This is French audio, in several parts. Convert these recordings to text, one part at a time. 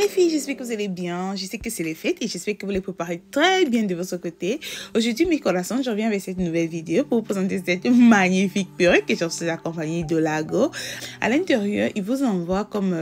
les filles, j'espère que vous allez bien. Je sais que c'est les fêtes et j'espère que vous les préparez très bien de votre côté. Aujourd'hui, mes collations, je reviens avec cette nouvelle vidéo pour vous présenter cette magnifique perruque que je suis accompagnée de Lago. À l'intérieur, il vous envoie comme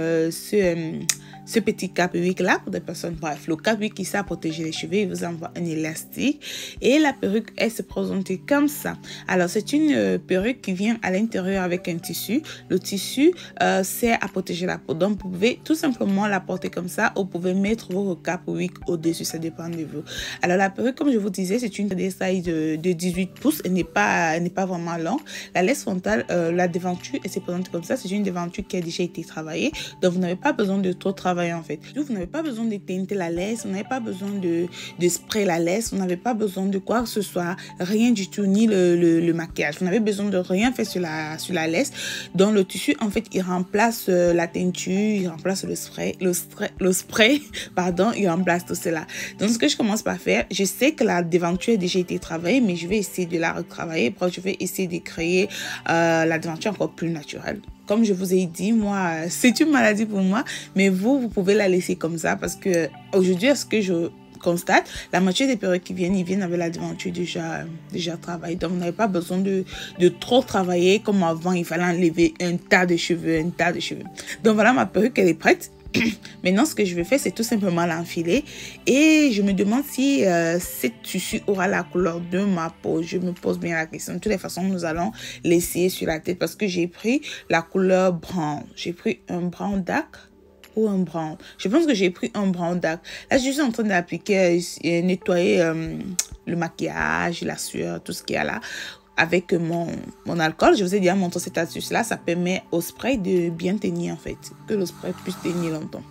ce petit cap-wick là pour des personnes. Bref, le cap-wick qui sert à protéger les cheveux, il vous envoie un élastique et la perruque, elle se présente comme ça. Alors, c'est une perruque qui vient à l'intérieur avec un tissu. Le tissu sert à protéger la peau. Donc, vous pouvez tout simplement la porter comme ça ou vous pouvez mettre votre cap-wick au-dessus, ça dépend de vous. Alors, la perruque, comme je vous disais, c'est une taille de 18 pouces. Elle n'est pas vraiment longue. La laisse frontale, la devanture, elle se présente comme ça. C'est une devanture qui a déjà été travaillée. Donc, vous n'avez pas besoin de trop travailler en fait. Vous n'avez pas besoin de teinter la laisse, vous n'avez pas besoin de spray la laisse, vous n'avez pas besoin de quoi que ce soit, rien du tout, ni le maquillage. Vous n'avez besoin de rien faire sur la laisse. Donc le tissu en fait il remplace la teinture, il remplace le spray, pardon, il remplace tout cela. Donc ce que je commence par faire, je sais que la devanture a déjà été travaillée, mais je vais essayer de la retravailler. Après je vais essayer de créer la devanture encore plus naturelle. Comme je vous ai dit, moi, c'est une maladie pour moi, mais vous pouvez la laisser comme ça parce que aujourd'hui, à ce que je constate, la moitié des perruques qui viennent, ils viennent avec la devanture déjà travaillée. Donc, vous n'avez pas besoin de trop travailler comme avant. Il fallait enlever un tas de cheveux. Donc, voilà, ma perruque, elle est prête. Maintenant, ce que je vais faire, c'est tout simplement l'enfiler. Et je me demande si ce tissu aura la couleur de ma peau. Je me pose bien la question. De toutes les façons, nous allons l'essayer sur la tête parce que j'ai pris la couleur brown. J'ai pris un brown dark ou un brown. Je pense que j'ai pris un brown dark. Là, je suis en train d'appliquer et nettoyer le maquillage, la sueur, tout ce qu'il y a là. Avec mon alcool, je vous ai déjà montré cette astuce-là, ça permet au spray de bien tenir en fait, que le spray puisse tenir longtemps.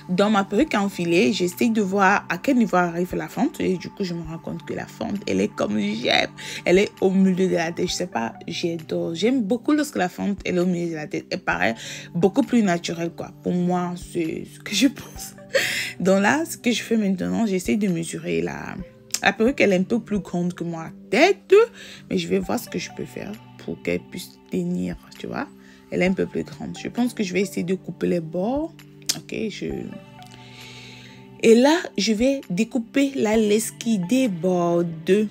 Dans ma perruque enfilée, j'essaie de voir à quel niveau arrive la fente et du coup, je me rends compte que la fente, elle est comme j'aime, elle est au milieu de la tête. Je sais pas, j'adore. J'aime beaucoup lorsque la fente, elle est au milieu de la tête. Elle paraît beaucoup plus naturelle quoi. Pour moi, c'est ce que je pense. Donc là, ce que je fais maintenant, j'essaie de mesurer la perruque, elle est un peu plus grande que ma tête, mais je vais voir ce que je peux faire pour qu'elle puisse tenir, tu vois. Elle est un peu plus grande. Je pense que je vais essayer de couper les bords. Ok, et là, je vais découper la laisse qui déborde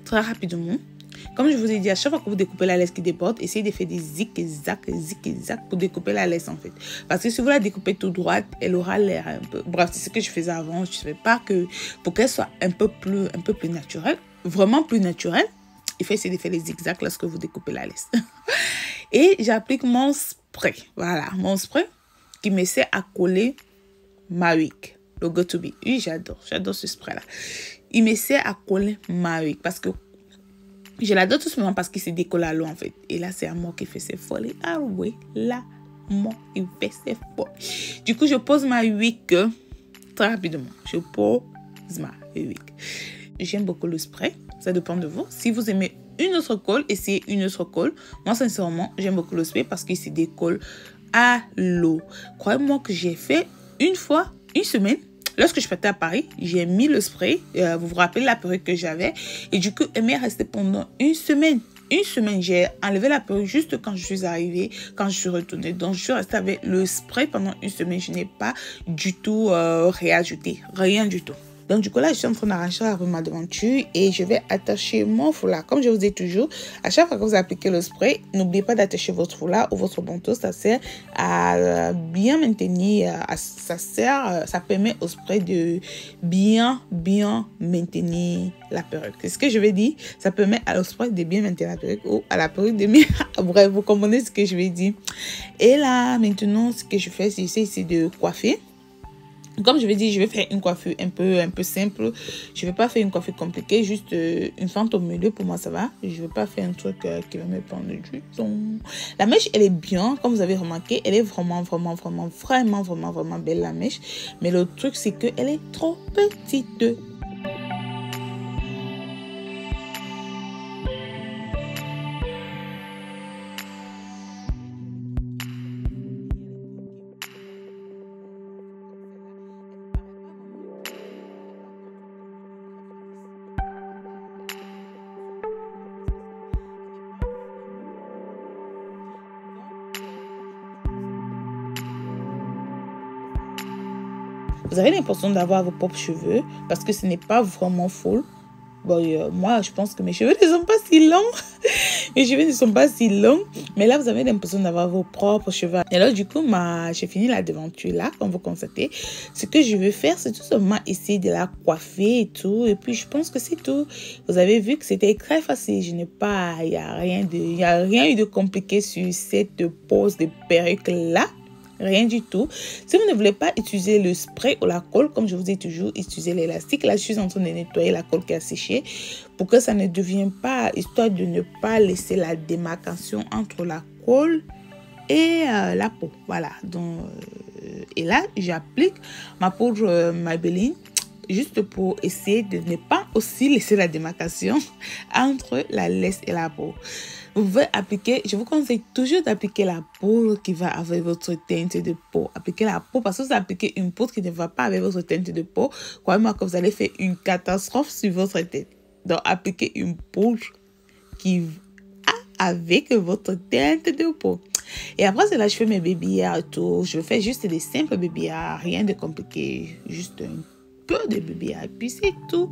très rapidement. Comme je vous ai dit, à chaque fois que vous découpez la laisse qui déborde, essayez de faire des zig-zag pour découper la laisse en fait. Parce que si vous la découpez tout droite, elle aura l'air un peu... Bref, c'est ce que je faisais avant. Je ne savais pas que pour qu'elle soit un peu plus naturelle, vraiment plus naturelle, il faut essayer de faire les zigzags lorsque vous découpez la laisse. Et j'applique mon spray. Voilà, mon spray qui me sert à coller ma wig. Le Go To Be. Oui, j'adore ce spray-là. Il me sert à coller ma wig parce que je l'adore tout simplement parce qu'il se décolle à l'eau en fait. Et là, c'est à moi qui fait ses folies. Ah oui, là, moi qui fait ses folies. Du coup, je pose ma wig très rapidement. Je pose ma wig. J'aime beaucoup le spray. Ça dépend de vous. Si vous aimez une autre colle, essayez une autre colle. Moi, sincèrement, j'aime beaucoup le spray parce qu'il se décolle à l'eau. Croyez-moi que j'ai fait une fois, une semaine. Lorsque je partais à Paris, j'ai mis le spray. Vous vous rappelez la perruque que j'avais. Et du coup, elle m'est restée pendant une semaine. Une semaine, j'ai enlevé la perruque juste quand je suis arrivée, quand je suis retournée. Donc, je suis restée avec le spray pendant une semaine. Je n'ai pas du tout réajouté. Rien du tout. Donc, du coup, là, je suis en train d'arracher ma devanture et je vais attacher mon foulard. Comme je vous dis toujours, à chaque fois que vous appliquez le spray, n'oubliez pas d'attacher votre foulard ou votre manteau. Ça sert à bien maintenir, ça permet au spray de bien maintenir la perruque. C'est ce que je vais dire. Ça permet au spray de bien maintenir la perruque ou à la perruque de bien... Bref, vous comprenez ce que je vais dire. Et là, maintenant, ce que je fais, c'est de coiffer. Comme je vais dire, je vais faire une coiffure un peu simple. Je ne vais pas faire une coiffure compliquée, juste une fente au milieu. Pour moi, ça va. Je ne vais pas faire un truc qui va me prendre du temps. La mèche, elle est bien. Comme vous avez remarqué, elle est vraiment belle, la mèche. Mais le truc, c'est qu'elle est trop petite. vous avez l'impression d'avoir vos propres cheveux parce que ce n'est pas vraiment full. Bon, moi, je pense que mes cheveux ne sont pas si longs. Mes cheveux ne sont pas si longs. Mais là, vous avez l'impression d'avoir vos propres cheveux. Et alors, du coup, j'ai fini la devanture là, comme vous constatez. Ce que je veux faire, c'est tout simplement essayer de la coiffer et tout. Et puis, je pense que c'est tout. Vous avez vu que c'était très facile. Il n'y a rien eu de compliqué sur cette pose de perruque là. Rien du tout. Si vous ne voulez pas utiliser le spray ou la colle, comme je vous ai toujours utilisé l'élastique, là je suis en train de nettoyer la colle qui a séché pour que ça ne devienne pas, histoire de ne pas laisser la démarcation entre la colle et la peau. Voilà. Donc, et là, j'applique ma poudre Maybelline juste pour essayer de ne pas aussi laisser la démarcation entre la laisse et la peau. Vous pouvez appliquer, je vous conseille toujours d'appliquer la poudre qui va avec votre teinte de peau. Appliquez la peau parce que vous appliquez une poudre qui ne va pas avec votre teinte de peau. Croyez-moi que vous allez faire une catastrophe sur votre tête. Donc, appliquez une poudre qui va avec votre teinte de peau. Et après cela, je fais mes baby hairs et tout. Je fais juste des simples baby hairs, rien de compliqué. Juste un peu de baby hairs, puis c'est tout.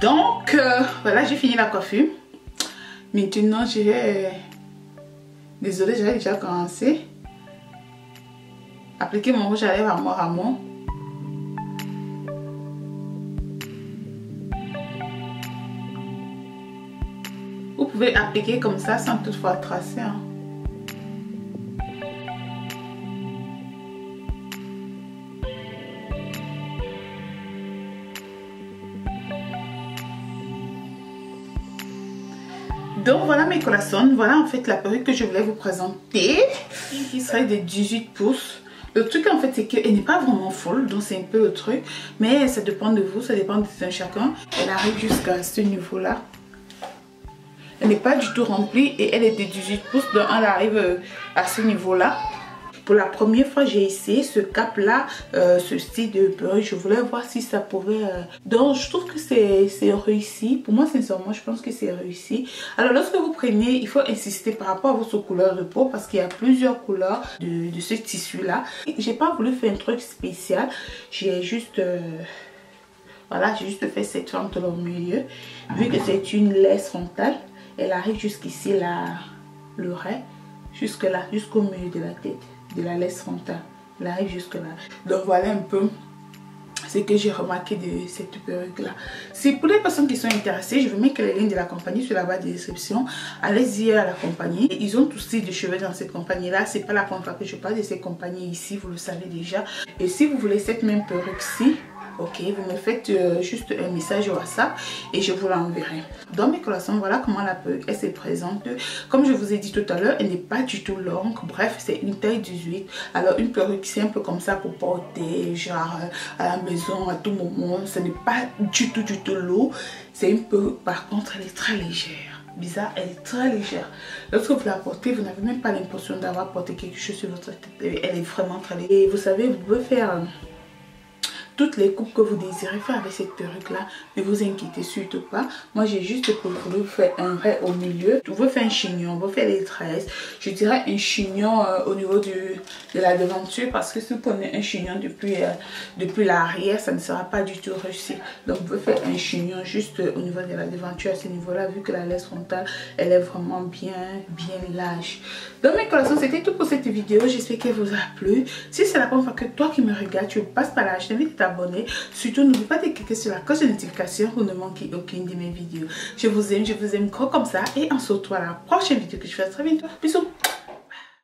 Donc, voilà, j'ai fini la coiffure. Maintenant, je vais... Désolée, j'avais déjà commencé. Appliquer mon rouge à lèvres à mort à mort. Vous pouvez appliquer comme ça sans toutefois tracer. Hein. Donc voilà mes corazones, voilà en fait la perruque que je voulais vous présenter, qui serait de 18 pouces. Le truc en fait c'est qu'elle n'est pas vraiment full, donc c'est un peu le truc, mais ça dépend de vous, ça dépend de chacun. Elle arrive jusqu'à ce niveau là. Elle n'est pas du tout remplie et elle est de 18 pouces, donc elle arrive à ce niveau là. Pour la première fois, j'ai essayé ce cap-là, ce style de perruque. Je voulais voir si ça pouvait... Donc, je trouve que c'est réussi. Pour moi, sincèrement, je pense que c'est réussi. Alors, lorsque vous prenez, il faut insister par rapport à votre couleur de peau parce qu'il y a plusieurs couleurs de ce tissu-là. J'ai pas voulu faire un truc spécial. J'ai juste... voilà, j'ai juste fait cette fente au milieu. Vu que c'est une laisse frontale, elle arrive jusqu'ici, l'oreille, jusque là, jusqu'au milieu de la tête. De la laisse frontale, elle arrive jusque là. Donc voilà un peu ce que j'ai remarqué de cette perruque là. C'est pour les personnes qui sont intéressées, je vais mettre les liens de la compagnie sur la barre de description. Allez-y à la compagnie. Ils ont tous style de cheveux dans cette compagnie là. C'est pas la première fois que je parle de ces compagnies ici, vous le savez déjà. Et si vous voulez cette même perruque-ci, ok, vous me faites juste un message WhatsApp et je vous l'enverrai. Dans mes collations, voilà comment la perruque elle se présente. Comme je vous ai dit tout à l'heure, elle n'est pas du tout longue. Bref, c'est une taille 18. Alors une perruque simple comme ça pour porter genre à la maison à tout moment. Ce n'est pas du tout lourd. C'est une perruque, par contre, elle est très légère. Bizarre, elle est très légère. Lorsque vous la portez, vous n'avez même pas l'impression d'avoir porté quelque chose sur votre tête. Elle est vraiment très légère. Et vous savez, vous pouvez faire... toutes les coupes que vous désirez faire avec cette perruque là, ne vous inquiétez surtout pas. Moi j'ai juste voulu faire un ray au milieu. Vous pouvez faire un chignon, vous pouvez faire les tresses. Je dirais un chignon au niveau de la devanture parce que si vous prenez un chignon depuis l'arrière, ça ne sera pas du tout réussi. Donc vous pouvez faire un chignon juste au niveau de la devanture à ce niveau là, vu que la laisse frontale elle est vraiment bien large. Donc mes collations, c'était tout pour cette vidéo. J'espère qu'elle vous a plu. Si c'est la première fois que toi qui me regardes, tu passes par là, je t'invite à t'abonner. Surtout n'oublie pas de cliquer sur la cloche de notification pour ne manquer aucune de mes vidéos. Je vous aime gros comme ça et on se retrouve à la prochaine vidéo que je fais très bientôt. Bisous.